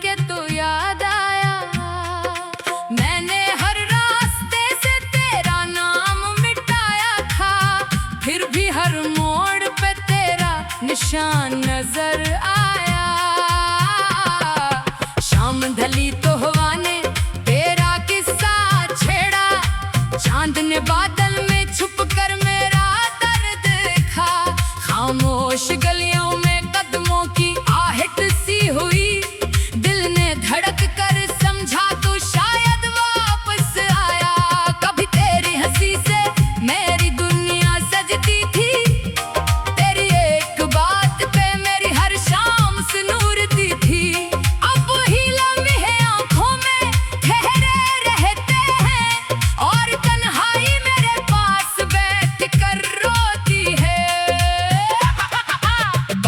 के तो याद आया। मैंने हर रास्ते से तेरा नाम मिटाया था, फिर भी हर मोड़ पे तेरा निशान नजर आया। शाम ढली तो हवा ने तेरा किस्सा छेड़ा, चांद ने बादल में छुप कर मेरा दर्द देखा। खामोश गलियों में कदमों की आहट सी हुई, दिल ने धड़क कर समझा तो शायद वापस आया। कभी तेरी हंसी से मेरी दुनिया सजती थी, तेरी एक बात पे मेरी हर शाम सुनूरती थी। अब ही लम्हे आंखों में ठहरे रहते हैं, और तन्हाई मेरे पास बैठ कर रोती है।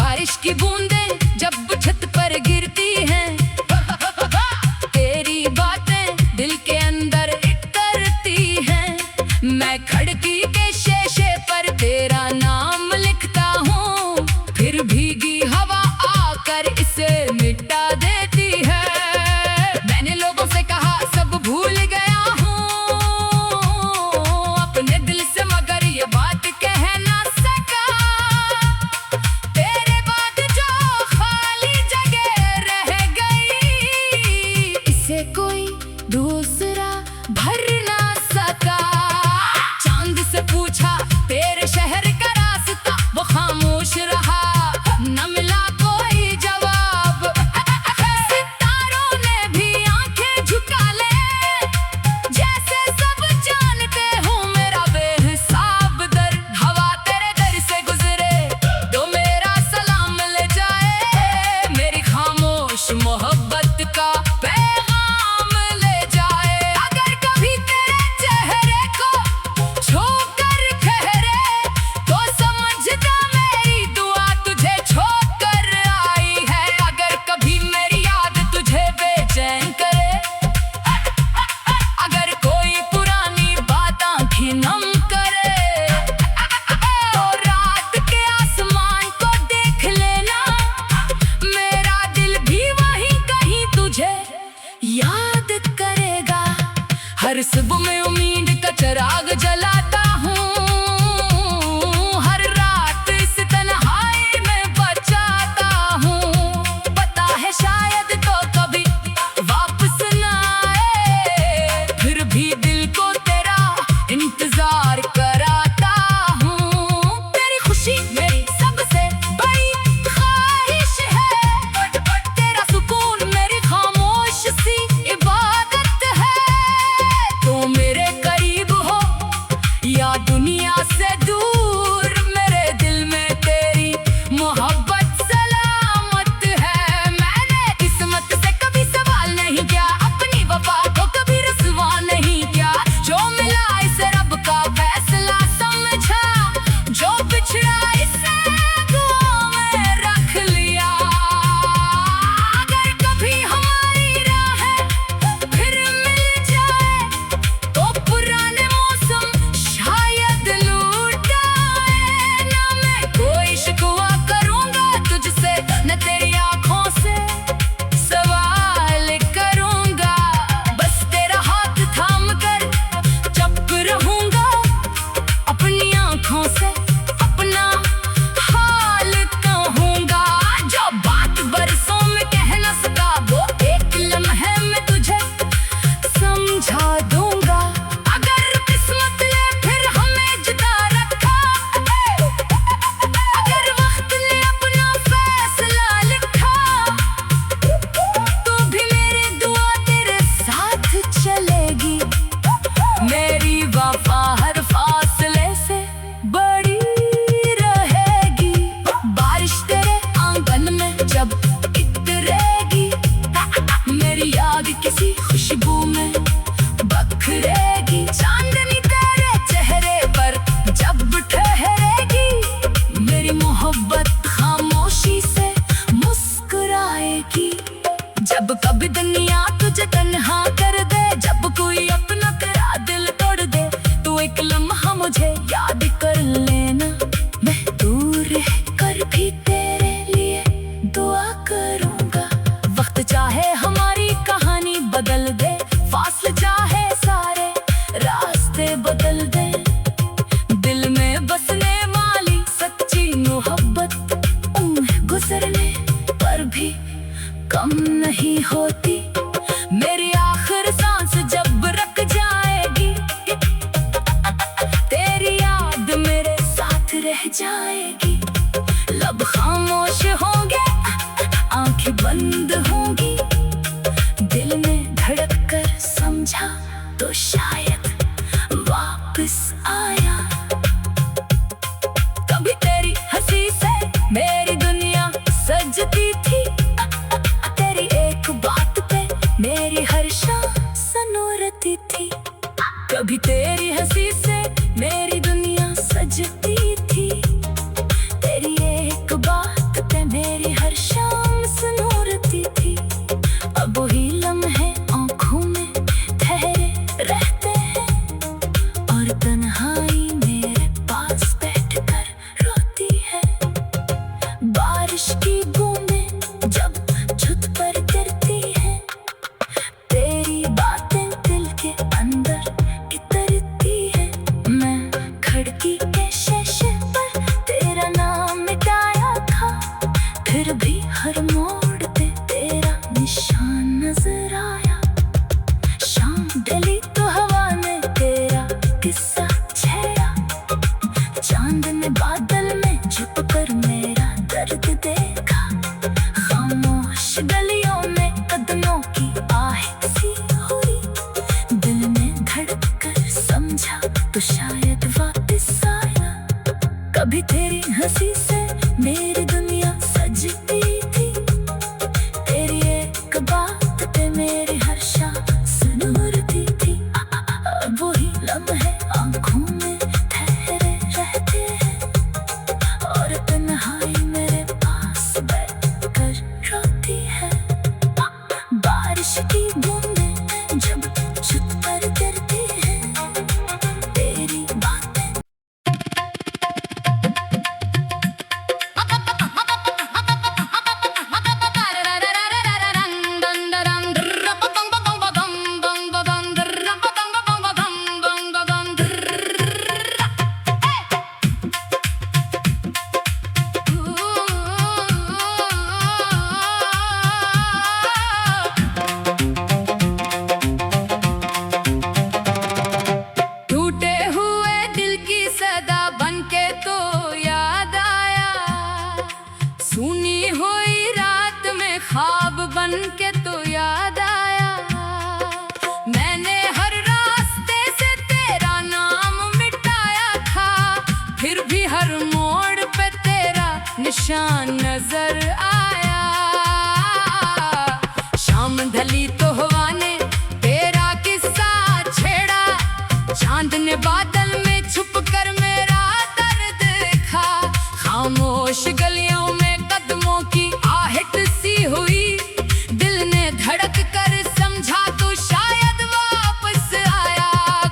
बारिश की बूंदें जब छत पर गिरती हैं, तेरी बातें दिल के अंदर उतरती हैं। मैं खिड़की के शीशे पर तेरा नाम लिखता हूँ, फिर भीगी हवा आकर इसे मिटा देती है। मैंने लोगों से कहा सब भूल गया हूँ अपने दिल से, मगर ये बात कह ना सका। तेरे बाद जो खाली जगह रह गई, इसे कोई दूसरा भर ना सका। चांद से पूछा तेरे शहर का रास्ता, वो खामोश रहा, न मिला कोई जवाब। सितारों ने भी आंखें झुका ले, जैसे सब जानते हो मेरा बेहिसाब दर्द। हवा तेरे दर से गुजरे तो मेरा सलाम ले जाए, मेरी खामोश मोहब्बत का पैगाम ले जाए। अगर कभी तेरे चेहरे को छूकर ठहरे, तो समझना मेरी दुआ तुझे छोकर आई है। अगर कभी मेरी याद तुझे बेचैन करे, अगर कोई पुरानी बात आंखें नम करे, तो रात के आसमान को देख लेना, मेरा दिल भी वहीं कहीं तुझे याद करेगा। हर सुबह में उम्मीद का चिराग जलाता हूँ, हर रात इस तन्हाई में बचाता हूँ। पता है शायद तो कभी वापस ना आए, फिर भी दिल को तेरा इंतजार कराता हूँ। तेरी खुशी मेरी सबसे बड़ी ख्वाहिश है, तेरा सुकून मेरी खामोश सी इबादत है। तो मेरे करीब हो या दुनिया से दूर, मेरे दिल में तेरी मोहब्बत सलामत है। मैंने किस्मत से कभी सवाल नहीं किया, अपनी वफा को कभी रसवा नहीं किया। जो मिला इसे रब का फैसला समझा, जो बिछड़ा इसे दुआ में रख लिया। अगर कभी हमारी राहें फिर मिल जाए, तो पुराने मौसम शायद लौट नहीं होती, मेरी आखिर सांस जब रुक जाएगी, तेरी याद मेरे साथ रह जाएगी। लब खामोश होंगे, आंखें बंद होंगी, दिल में धड़क कर समझा तो शायद वापस आया। कभी तेरी हंसी से मेरी दुनिया सजती थी, तेरी एक बात पे मेरी हर शाम सनोरती थी। कभी तेरी हंसी से मेरी दुनिया सजती थी, तेरी एक बात पे मेरी हर शाम सनोरती थी। अब वही लम्हे आँखों में ठहरे रहते हैं, और तन्हाई मेरे पास बैठकर रोती है। बारिश की बूंदें जब छत पर गिरती हैं, तेरी बातें दिल के अंदर इतरती है। मैं खिड़की के शीशे पर तेरा नाम मिटाया था, फिर भी हर मोड़ पे तेरा निशान नजर आया। शाम ढली तो हवा ने तेरा किस्सा छेड़ा, चांद ने बादल में छुप कर मेरा दर्द देखा। खामोश गलियों में कदमों की आहट सी हुई, दिल में धड़क कर समझा तो शायद वापस आया। कभी तेरी हंसी से मेरी दुनिया सजती थी, तेरी एक बात पे मेरी हर शाम सनोरती थी। अब वही लम्हे आँखों में ठहरे रहते हैं, और तन्हाई मेरे पास बैठकर रोती है। बारिश की बूंदें जब छत पर गिरती हैं, तेरी बातें टूटे हुए दिल की सदा बनके तो याद आया, सुनी हुई रात में ख्वाब बनके तो याद आया। मैंने हर रास्ते से तेरा नाम मिटाया था, फिर भी हर मोड़ पे तेरा निशान नजर आया। शाम ढली तो हवा ने तेरा किस्सा छेड़ा, चांद ने बादल में छुप कर मेरा दर्द देखा। खामोश गलियों में कदमों की आहट सी हुई, दिल ने धड़क कर समझा तो शायद वापस आया।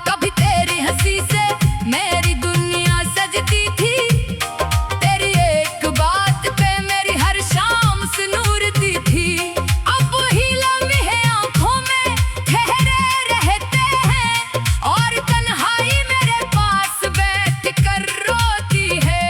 कभी तेरी हंसी से मेरी दुनिया सजती थी, तेरी एक बात पे मेरी हर शाम सनूरती थी। अब वही लम्हे आँखों में ठहरे रहते हैं, और तन्हाई मेरे पास बैठ कर रोती है।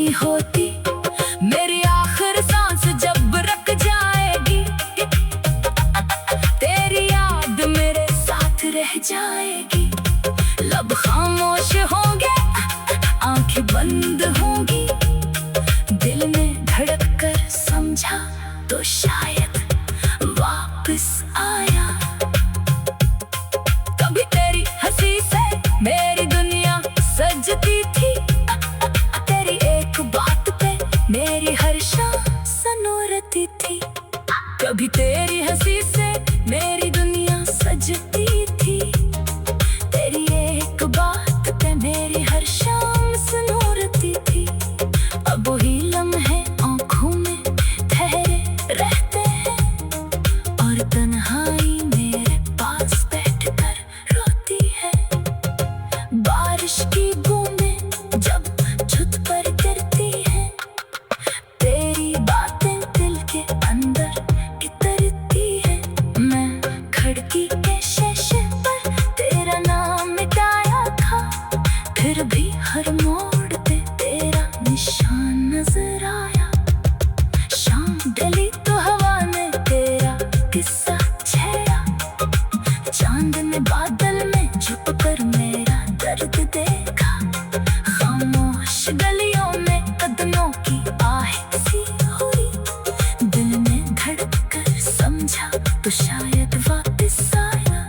नहीं होती, मेरी आखिर सांस जब रुक जाएगी, तेरी याद मेरे साथ रह जाएगी। लब खामोश होंगे, आंखें बंद होंगी, दिल में धड़क कर समझा तो शायद वापस आया। कभी तेरी हंसी से मेरी दुनिया सजती थी, तेरी एक बात पे मेरी हर शाम सनोरती थी। कभी तेरी हंसी से मेरी दुनिया सजती थी, तेरी एक बात पे मेरी हर शाम सनोरती थी। अब वही लम्हे आँखों में ठहरे रहते हैं, और तन्हाई मेरे पास बैठकर रोती है। बारिश की बूंदें जब छत पर गिरती हैं, तेरी बातें दिल के अंदर गिरती है। मैं खिड़की के शीशे पर तेरा नाम मिटाया था, फिर भी हर मोड़ पे तेरा निशान नजर आया। शाम ढली तो हवा ने तेरा किस्सा छेड़ा, चांद ने बादल में छुप कर मेरा दर्द देखा। खामोश गलियों में कदमों की आहट सी हुई, दिल में धड़क कर समझा तो शायद वापस आया।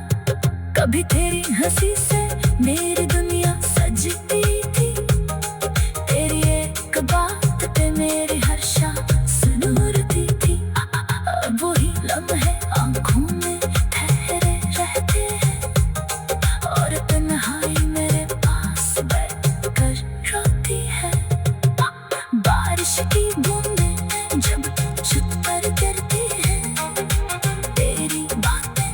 कभी तेरी हंसी से मेरी दुनिया सजती थी, तेरी एक बात पे मेरी हर शाम सनोरती थी। अब वही लम्हे आँखों में ठहरे रहते हैं, और तन्हाई मेरे पास बैठकर रोती है। बारिश की बूंदें जब छत पर गिरती हैं, तेरी बातें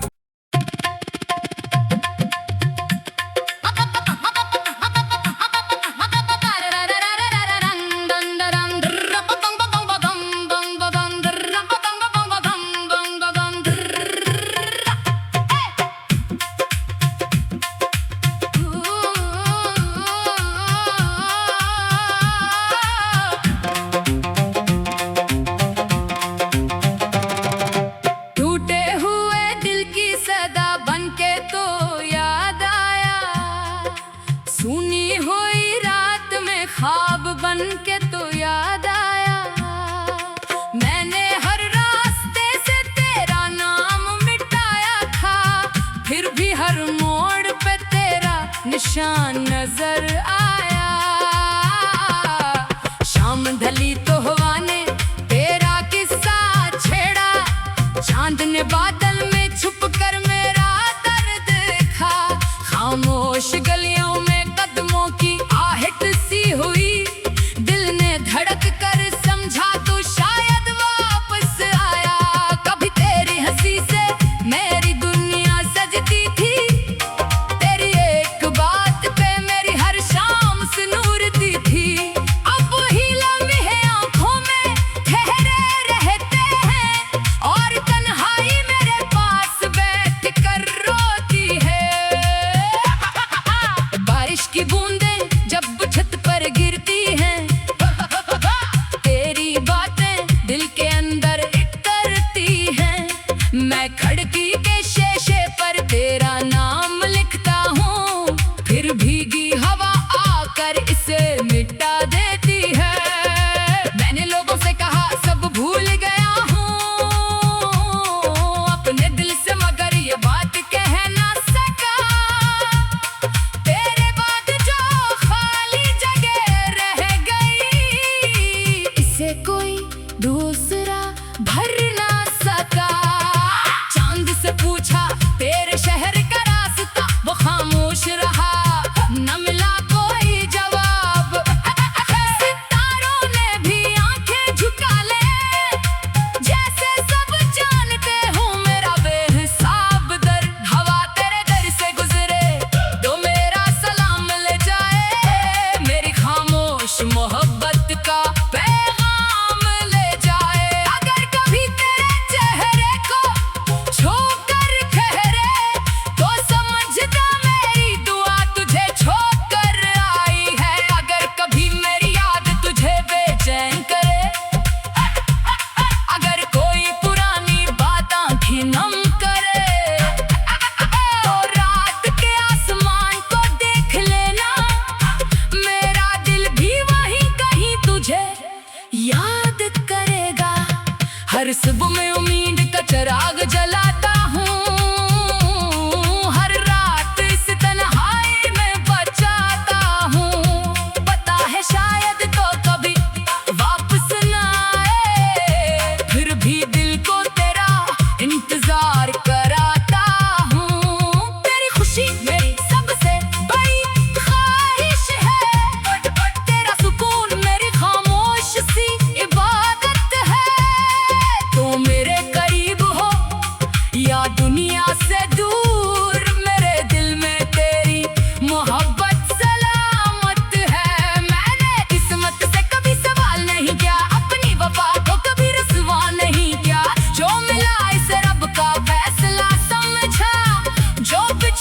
टूटे हुए दिल की सदा बनके तो याद आया, सुनी हुई रात में ख्वाब बनके तो याद आया। मैंने हर रास्ते से तेरा नाम मिटाया था, फिर भी हर मोड़ पे तेरा निशान नजर आया। शाम ढली तो हवा ने तेरा किस्सा छेड़ा, चांद ने बादल में छुप कर मेरा दर्द देखा। खामोश गलियों में कदमों की आहट सी हुई, दिल ने धड़क कर समझा तो शायद वापस आया। कभी तेरी हंसी से मेरी दुनिया सजती थी, तेरी एक बात पे मेरी हर शाम सनूरती थी। अब वही लम्हे आँखों में ठहरे रहते हैं, और तन्हाई मेरे पास बैठ कर रोती है।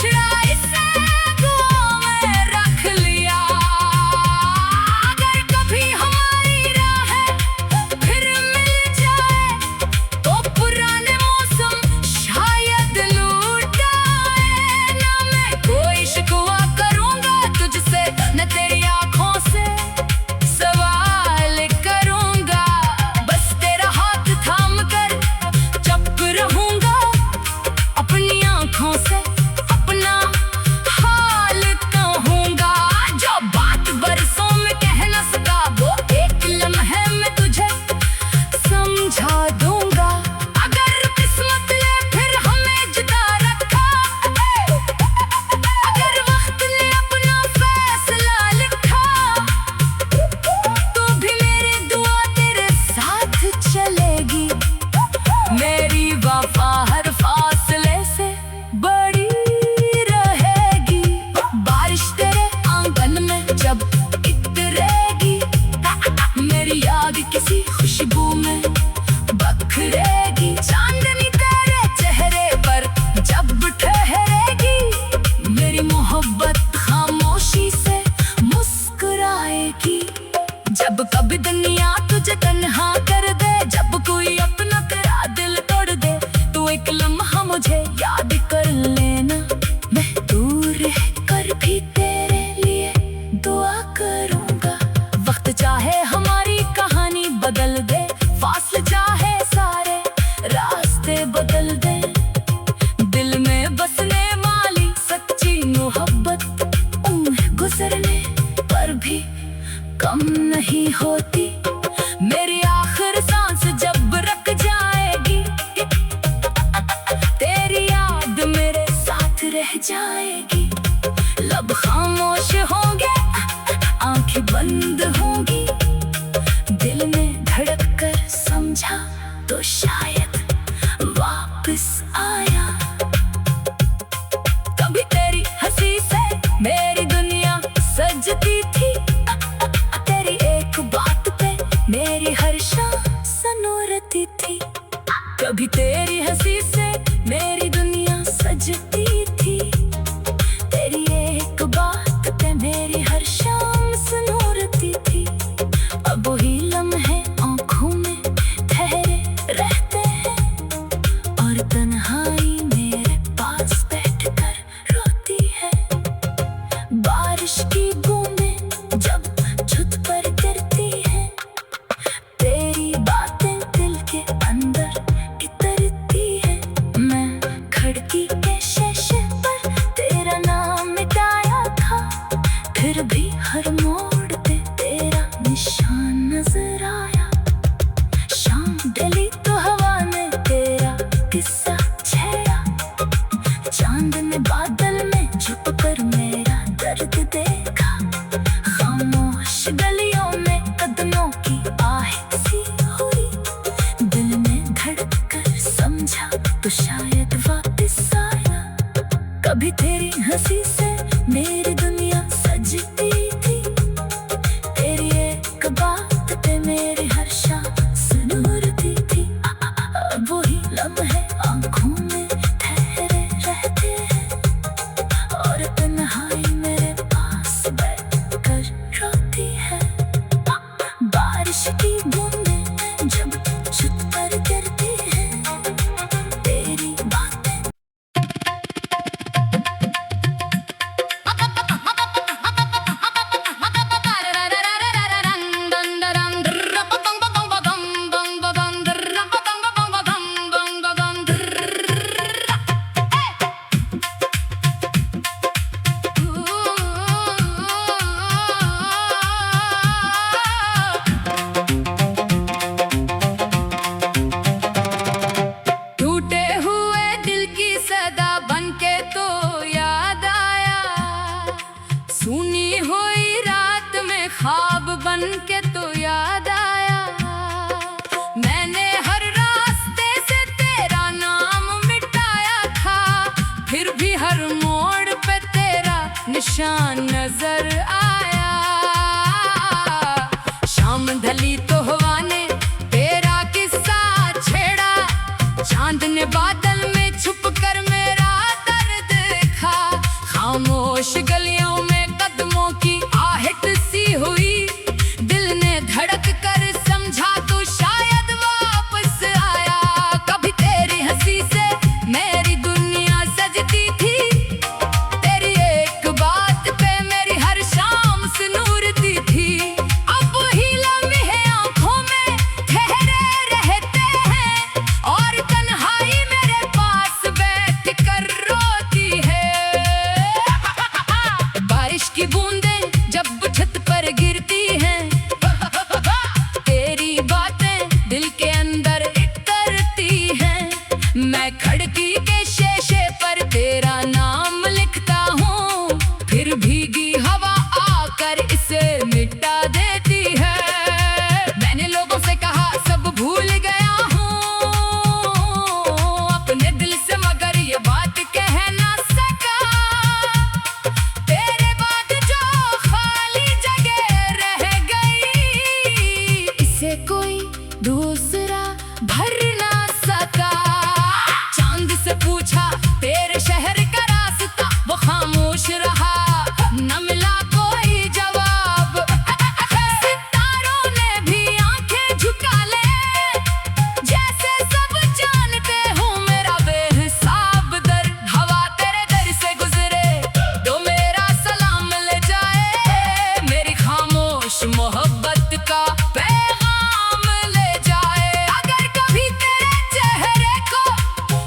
बिछड़ा इसे दुआ में रख लिया। अगर कभी हमारी राहें फिर मिल जाए तो पुराने मौसम शायद लौट आए। ना मैं कोई शिकवा करूंगा तुझसे, न तेरी आंखों से सवाल करूंगा। बस तेरा हाथ थाम कर चुप रहूंगा, अपनी आंखों से अपना हाल कहूंगा। जो बात बरसों में कह न सका वो एक लम्हे में तुझे समझा दूंगा। अगर किस्मत ने फिर हमें जुदा रखा, अगर वक्त ने अपना फैसला लिखा, तो भी मेरी दुआ तेरे साथ चलेगी। मेरी वफा हर फासले से बड़ी रहेगी। बारिश तेरे आंगन में जब इतरेगी, मेरी याद किसी खुशबू में बखरेगी। चांदनी तेरे चेहरे पर जब ठहरेगी, मेरी मोहब्बत खामोशी से मुस्कुराएगी। जब कभी दुनिया तुझे तन्हा कर दे, जब कोई अपना तेरा दिल तोड़ दे, तो एक लम्हा मुझे याद कर लेना। मैं दूर रह कर भी तेरे लिए दुआ करूंगा। वक्त चाहे हमारी कहानी बदल दे, फासले चाहे सारे रास्ते बदल दे, दिल में बसने वाली सच्ची मोहब्बत उम्र गुजरने पर भी कम नहीं होती। मेरी आखिर सांस जब रख जाएगी, तेरी याद मेरे साथ रह जाएगी। लब खामोश होंगे, आंखें बंद होंगी, दिल में धड़क कर समझा तो शायद वापस आया। कभी तेरी हंसी से मेरी दुनिया सजती थी, तेरी एक बात पे मेरी हर शाम सनोरती थी। कभी तेरी हंसी से मेरी दुनिया सजती थी, तेरी एक बात पे मेरी हर शाम सनोरती थी। अब वही लम्हे आंखों में ठहरे रहते हैं, और तन्हाई मेरे पास बैठकर रोती है। बारिश की बूंदें जब छत पर गिरती हैं, तेरी बातें दिल के अंदर इतरती है। मैं खिड़की के शीशे पर तेरा नाम मिटाया था, फिर भी हर मोड़ पे तेरा निशान नजर आया। शाम ढली तो हवा ने तेरा किस्सा छेड़ा, चांद ने बादल में छुप कर मेरा दर्द देखा। खामोश गलियों में कदमों की आहें सी हुई, दिल में धड़क कर समझा तो शायद वापस आया। कभी तेरी हंसी से मेरी दुनिया सजती थी, तेरी एक बात पे मेरी हर शाम सनोरती थी। अब वही लम्हे आंखों में ठहरे रहते हैं, और तन्हाई मेरे पास बैठकर रोती है। बारिश की बूंदें जब छत पर गिरती हैं, तेरी बातें के तो याद आया। मैंने हर रास्ते से तेरा नाम मिटाया था, फिर भी हर मोड़ पे तेरा निशान नजर आया। शाम ढली तो हवा ने तेरा किस्सा छेड़ा, चांद ने बादल में छुप कर मेरा दर्द देखा। खामोश गलियों में कदमों की आहट सी हुई। दिल ने धड़क कर समझा तो शायद वापस आया। कभी तेरी हंसी से मेरी दुनिया सजती थी, तेरी एक बात पे मेरी हर शाम से नूरती थी। अब ही लम्हे आंखों में ठहरे रहते हैं और तन्हाई मेरे पास बैठ कर रोती है। बारिश की बूंदें जब छत पर गिरती हैं, तेरी बातें दिल के अंदर उतरती हैं। मैं खिड़की के शीशे पर तेरा नाम लिखता हूँ, फिर भीगी हवा आकर इसे मिटा देती है। मैंने लोगों से कहा सब भूल गया हूँ अपने दिल से, मगर ये बात कह ना सका। तेरे बाद जो खाली जगह रह गई, इसे कोई दूसरा भर ना सका। चांद से पूछा तेरे शहर का रास्ता, वो खामोश रहा, न मिला कोई जवाब। सितारों ने भी आंखें झुका ले, जैसे सब जानते हूँ मेरा बेहिसाब दर्द। हवा तेरे दर से गुजरे तो मेरा सलाम ले जाए, मेरी खामोश मोहब्बत का पैगाम ले जाए। अगर कभी तेरे चेहरे को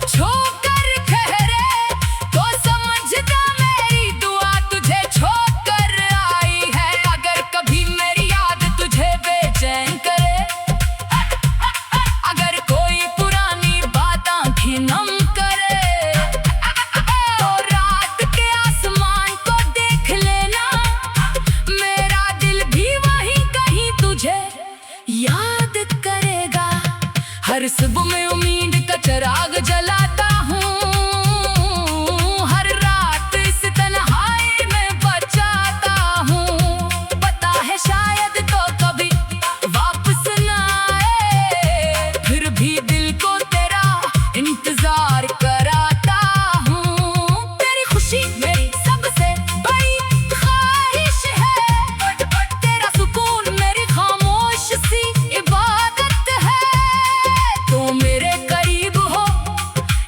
छू कर ठहरे तो समझना मेरी दुआ तुझे छोड़कर आई है। अगर कभी मेरी याद तुझे बेचैन करे, अगर कोई पुरानी बात आंखें नम करे, तो रात के आसमान को देख लेना, मेरा दिल भी वहीं कहीं तुझे याद करेगा। हर सुबह में उम्मीद का चिराग जलाता हूँ, हर रात इस तन्हाई में बचाता हूँ। पता है शायद तो कभी वापस ना आए, फिर भी दिल को तेरा इंतजार कराता हूँ। तेरी खुशी मेरी सबसे बड़ी ख्वाहिश है, तेरा सुकून मेरी खामोश सी इबादत है। तो मेरे करीब हो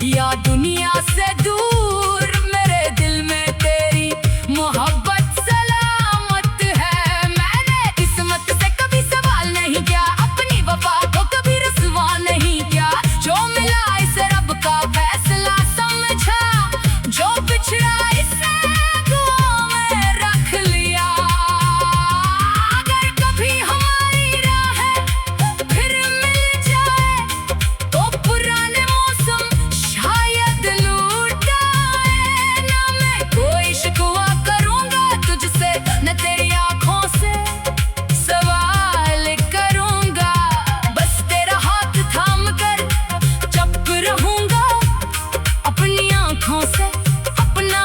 या दुनिया से दूर, मेरे दिल में तेरी मोहब्बत सलामत है। मैंने किस्मत से कभी सवाल नहीं किया, अपनी वफा को कभी रसवा नहीं किया। जो मिला इसे रब का फैसला समझा, जो बिछड़ा इसे दुआ में रख लिया। अगर कभी हमारी राहें फिर मिल जाए, तो पुराने मौसम शायद लौट आए। ना मैं कोई शिकवा करूंगा तुझसे, न तेरी आंखों से सवाल करूंगा। बस तेरा हाथ थाम कर चुप रहूंगा, अपनी आंखों से अपना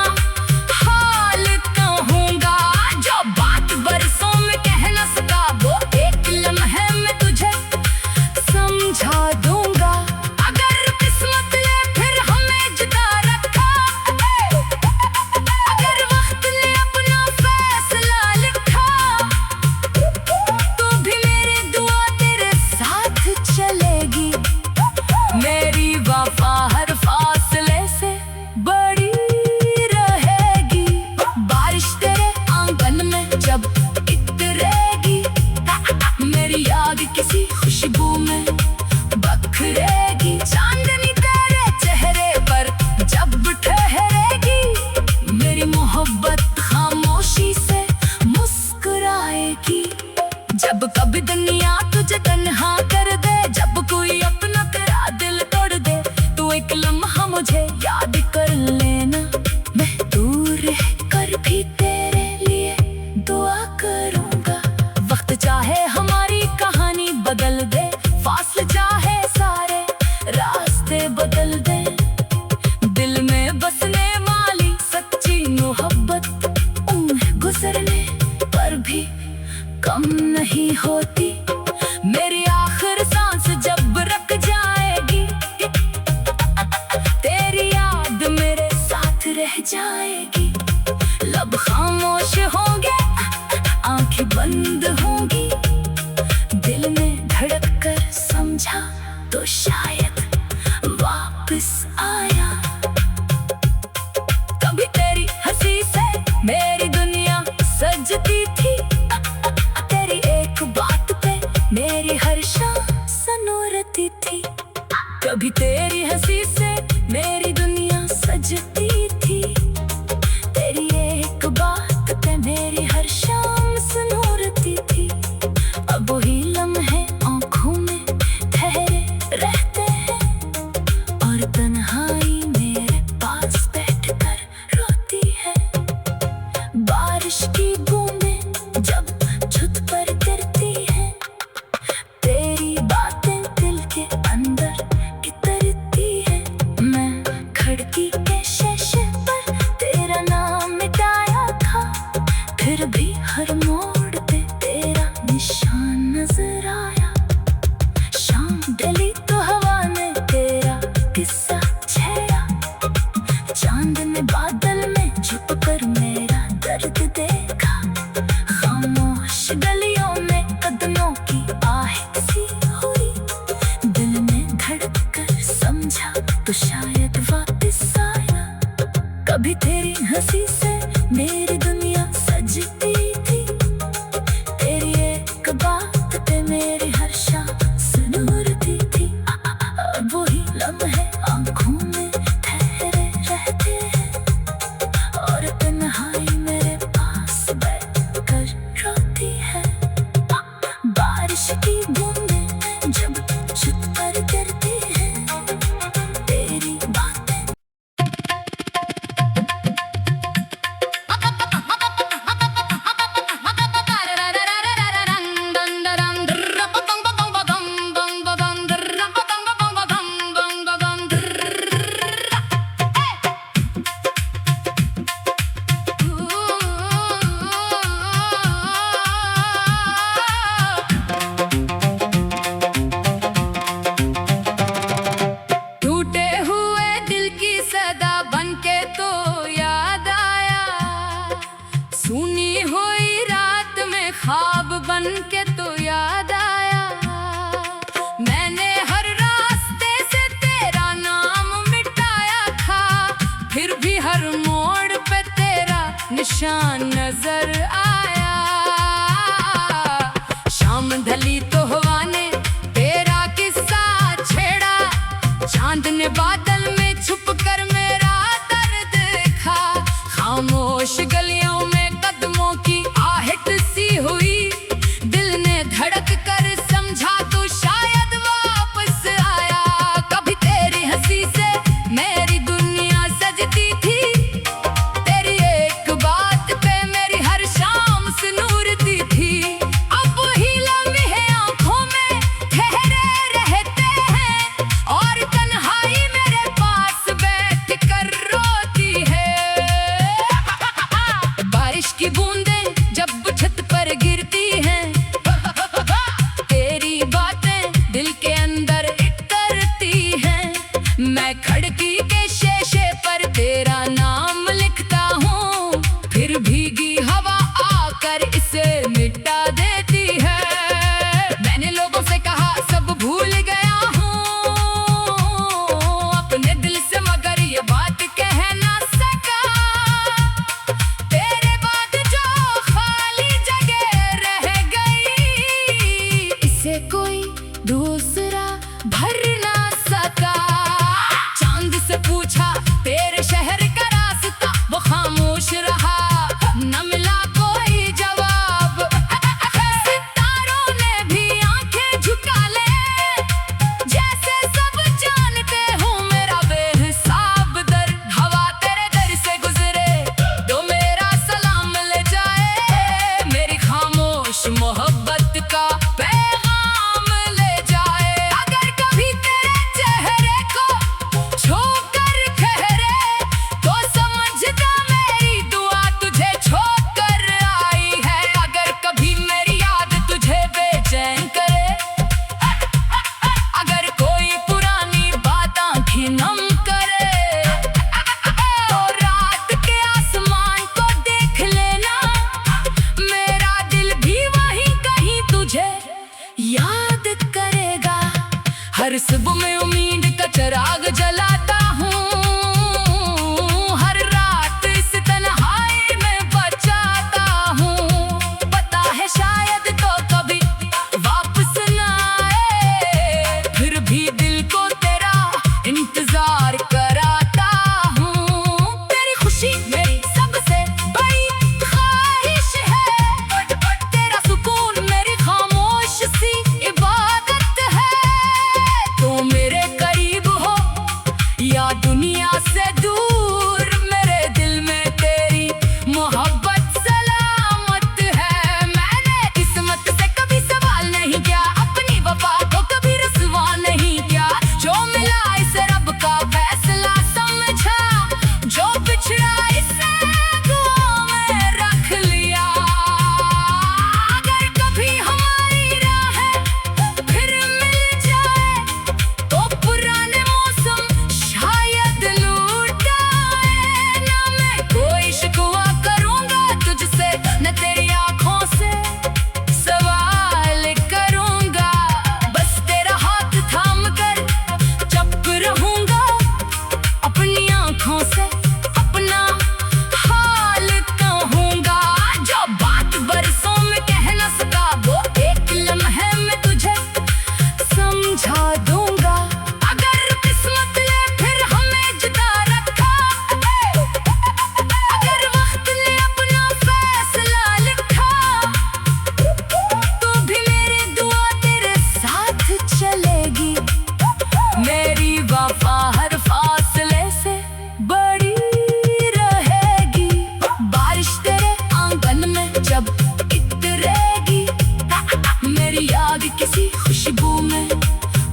हाल कहूंगा। जो बात बरसों में कह न सका, वो एक लम्हे में तुझे समझा दूंगा। अगर किस्मत ने फिर हमें जुदा रखा, अगर वक्त ने अपना फैसला लिखा, तो भी मेरी दुआ तेरे साथ चलेगी। मेरी वफा हर फासले से बड़ी रहेगी। बारिश तेरे आंगन में जब इतरेगी, मेरी याद किसी खुशबू में बखरेगी। चांदनी तेरे चेहरे पर जब ठहरेगी, मेरी मोहब्बत खामोशी से मुस्कुराएगी। जब कभी दुनिया तुझे तन्हा कर दे, जब कोई अपना तेरा दिल तोड़ दे, तो एक लम्हा मुझे याद कर लेना। मैं दूर रह कर भी तेरे लिए दुआ करूंगा। वक्त चाहे हमारी कहानी बदल दे, फासले चाहे सारे रास्ते बदल दे, दिल में बसने वाली सच्ची मोहब्बत उम्र गुजरने पर भी कम नहीं होती। मेरी आखिर सांस जब रख जाएगी, तेरी याद मेरे साथ रह जाएगी। लब खामोश होंगे, आंखें बंद होंगी, दिल में धड़क कर समझा तो शायद वापस आया। कभी तेरी हंसी से मेरी दुनिया सजती थी, तेरी एक बात पे मेरी हर शाम सनोरती थी। कभी तेरी हंसी से मेरी दुनिया सजती थी, तेरी एक बात पे मेरी हर शाम सनोरती थी। अब वही लम्हे आँखों में ठहरे रहते हैं, और तन्हाई मेरे पास बैठकर रोती है। बारिश की बूंदें जब छत पर गिरती हैं, तेरी बातें दिल के अंदर इतरती है। मैं खिड़की के शीशे पर तेरा नाम मिटाया था, फिर भी हर मोड़ पे तेरा निशान नजर आया। शाम ढली तो हवा ने तेरा किस्सा छेड़ा, चांद ने बादल में छुप कर मेरा दर्द देखा। खामोश गलियों में कदमों की आहट सी हुई, दिल में धड़क कर समझा तो शायद वापस आया। कभी तेरी हंसी से मेरी दुनिया सजती थी, तेरी एक बात पे मेरी हर शाम सनोरती थी। अब वही लम्हे आँखों में ठहरे रहते हैं, और तन्हाई मेरे पास बैठकर रोती है। बारिश की बूंदें जब छत पर गिरती हैं, तेरी बातें टूटे हुए दिल की सदा बनके तो याद आया, सुनी हुई रात में ख्वाब बनके तो याद आया। मैंने हर रास्ते से तेरा नाम मिटाया था, फिर भी हर मोड़ पे तेरा निशान नजर आया। शाम ढली तो हवा ने तेरा किस्सा छेड़ा, चांद ने बादल में छुप कर मेरा दर्द देखा। खामोश गलियों में कदमों की आहट सी हुई, दिल ने धड़क कर समझा तो शायद वापस आया। कभी तेरी हंसी से मेरी दुनिया सजती थी, तेरी एक बात पे मेरी हर शाम सनूरती थी। अब वही लम्हे आँखों में ठहरे रहते हैं, और तन्हाई मेरे पास बैठ कर रोती है। हर सुबह में उम्मीद का चिराग जलाता हूँ, हर रात इस तन्हाई में बचाता हूँ। पता है शायद तो कभी वापस ना आए, फिर भी दिल को तेरा इंतजार कराता हूँ। तेरी खुशी मेरी सबसे बड़ी ख्वाहिश है, तेरा सुकून मेरी खामोश सी इबादत है। तो मेरे करीब हो या दुनिया से दूर, मेरे दिल में तेरी मोहब्बत सलामत है। मैंने किस्मत से कभी सवाल नहीं किया, अपनी वफा को कभी रसवा नहीं किया। जो मिला इसे रब का फैसला समझा, जो बिछड़ा इसे दुआ में रख लिया। अगर कभी हमारी राहें फिर मिल जाए, तो पुराने मौसम शायद लौट आए। ना मैं कोई शिकवा करूंगा तुझसे, न तेरी आंखों से सवाल करूंगा। बस तेरा हाथ थाम कर चुप रहूंगा, अपनी आंखों से अपना हाल कहूंगा। जो बात बरसों में कह न सका, वो एक लम्हे में तुझे समझा दूंगा। अगर किस्मत ने फिर हमें जुदा रखा, अगर वक्त ने अपना फैसला लिखा, तो भी मेरी दुआ तेरे साथ चलेगी। मेरी वफा हर फासले से बड़ी रहेगी। बारिश तेरे आंगन में जब इतरेगी, मेरी याद किसी खुशबू में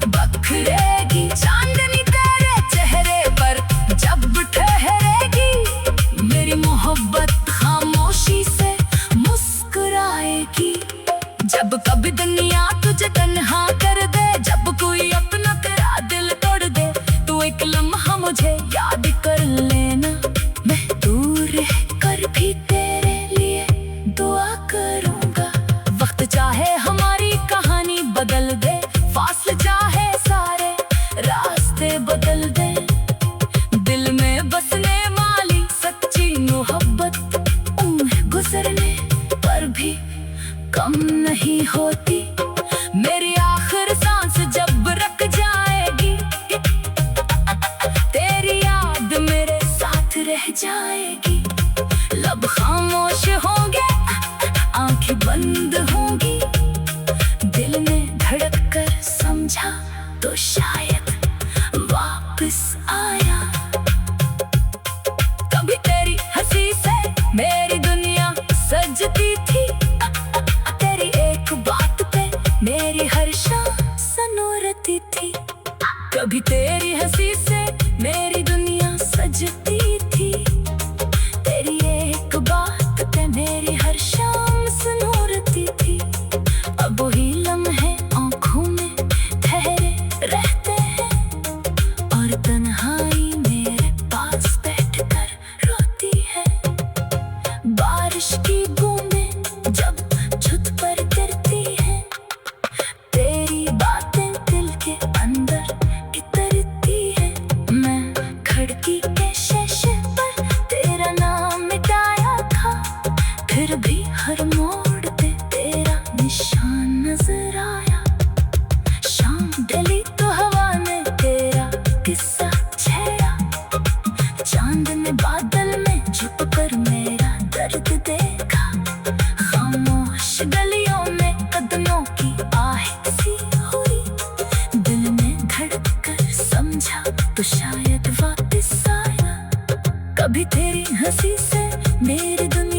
बखरेगी। चांदनी तेरे चेहरे पर जब ठहरेगी, मेरी मोहब्बत खामोशी से मुस्कुराएगी। जब कभी दुनिया तुझे तन्हा कर दे, जब कोई अपना तेरा दिल तोड़ दे, तू एक लम्हा मुझे याद कर लेना। मैं दूर रह कर भी तेरे लिए दुआ करूंगा। वक्त चाहे हमारी कहानी बदल दे, फासले चाहे सारे रास्ते बदल दे, दिल में बसने वाली सच्ची मोहब्बत उम्र गुजरने पर भी कम नहीं होती। मेरी आखिर सांस जब रख जाएगी, तेरी याद मेरे साथ रह जाएगी। लब खामोश होंगे, आंखें बंद होंगी, दिल ने धड़क कर समझा तो शायद वापस आया। कभी तेरी हंसी से मेरी दुनिया सजती थी, तेरी एक बात पे मेरी हर शाम सनोरती थी। कभी तेरी हंसी से मेरी दुनिया सजती थी, तेरी एक बात पे मेरी हर शाम सनोरती थी। अब वही लम्हे आंखों में ठहरे रहते हैं, और तन्हाई मेरे पास बैठकर रोती है। बारिश की बूंदें जब छत पर गिरती हैं, तेरी बातें दिल के अंदर इतरती है। मैं खिड़की के शीशे पर तेरा नाम मिटाया था, फिर भी हर मोड़ पे तेरा निशान नजर आया। शाम ढली तो हवा ने तेरा किस्सा छेड़ा, चांद ने बादल में छुप कर मेरा दर्द देखा। खामोश गलियों में कदमों की आहट सी हुई, दिल में धड़क कर समझा तो शायद वापस आया। कभी तेरी हंसी से मेरी दुनिया